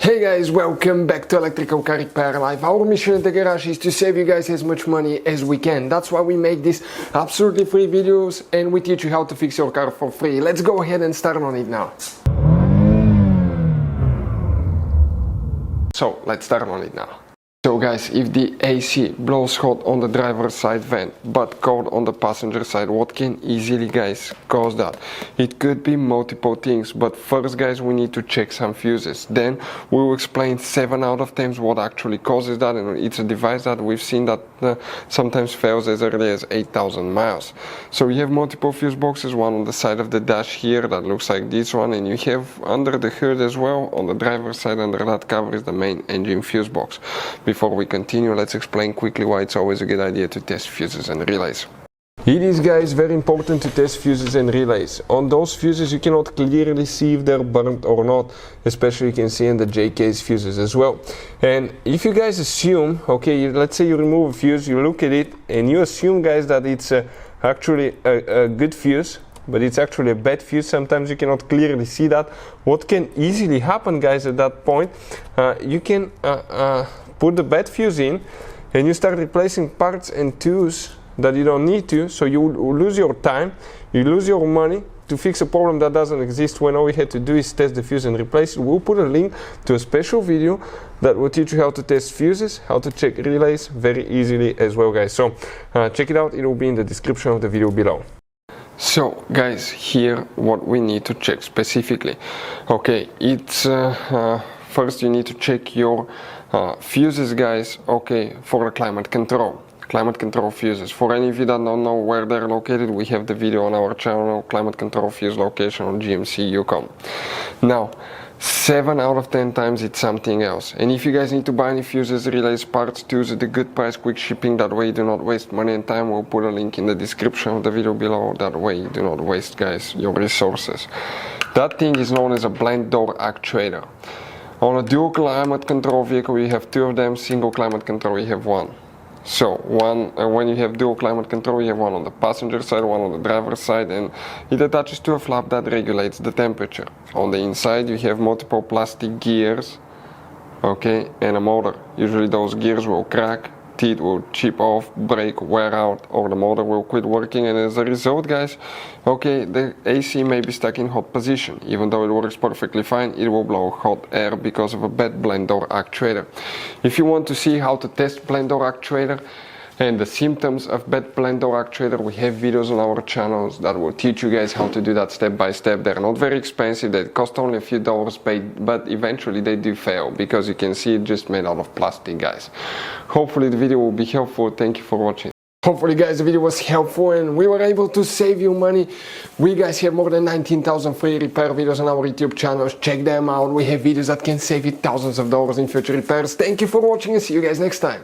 Hey guys, welcome back to Electrical Car Repair Live. Our mission at the garage is to save you guys as much money as we can. That's why we make these absolutely free videos and we teach you how to fix your car for free. Let's go ahead and start on it now. So let's start on it now. So guys, if the AC blows hot on the driver's side vent but cold on the passenger side, what can easily guys cause that? It could be multiple things, but first guys we need to check some fuses. Then we will explain 7 out of 10 what actually causes that, and it's a device that we've seen that sometimes fails as early as 8,000 miles. So you have multiple fuse boxes, one on the side of the dash here that looks like this one, and you have under the hood as well on the driver's side. Under that cover is the main engine fuse box. Before we continue, let's explain quickly why it's always a good idea to test fuses and relays. It is guys very important to test fuses and relays. On those fuses you cannot clearly see if they're burnt or not, especially you can see in the J-case fuses as well. And if you guys assume, okay, let's say you remove a fuse, you look at it and you assume guys that it's actually a good fuse, but it's actually a bad fuse, sometimes you cannot clearly see that. What can easily happen guys at that point, you can put the bad fuse in and you start replacing parts and tools that you don't need to, so you lose your time, you lose your money to fix a problem that doesn't exist, when all we had to do is test the fuse and replace it. We'll put a link to a special video that will teach you how to test fuses, how to check relays very easily as well guys. So check it out, it will be in the description of the video below. So guys, here what we need to check specifically. Okay, it's first you need to check your fuses guys, okay, for the climate control fuses. For any of you that don't know where they're located, we have the video on our channel, climate control fuse location on GMC Yukon. Now 7 out of 10 times it's something else. And if you guys need to buy any fuses, relays, parts, tools at a good price, quick shipping, that way you do not waste money and time, we'll put a link in the description of the video below. That way you do not waste guys your resources. That thing is known as a blind door actuator. On a dual climate control vehicle you have 2 of them, single climate control you have 1. So when you have dual climate control you have one on the passenger side, one on the driver's side, and it attaches to a flap that regulates the temperature. On the inside you have multiple plastic gears, okay, and a motor. Usually those gears will crack, teeth will chip off, break, wear out, or the motor will quit working, and as a result guys, okay, the AC may be stuck in hot position. Even though it works perfectly fine, it will blow hot air because of a bad blind door actuator. If you want to see how to test blind door actuator and the symptoms of bad blind door actuator, we have videos on our channels that will teach you guys how to do that step by step. They're not very expensive, they cost only a few dollars paid, but eventually they do fail because you can see it just made out of plastic guys. Hopefully the video will be helpful. Thank you for watching. Hopefully guys the video was helpful and we were able to save you money. We guys have more than 19,000 free repair videos on our YouTube channels. Check them out. We have videos that can save you thousands of dollars in future repairs. Thank you for watching and see you guys next time.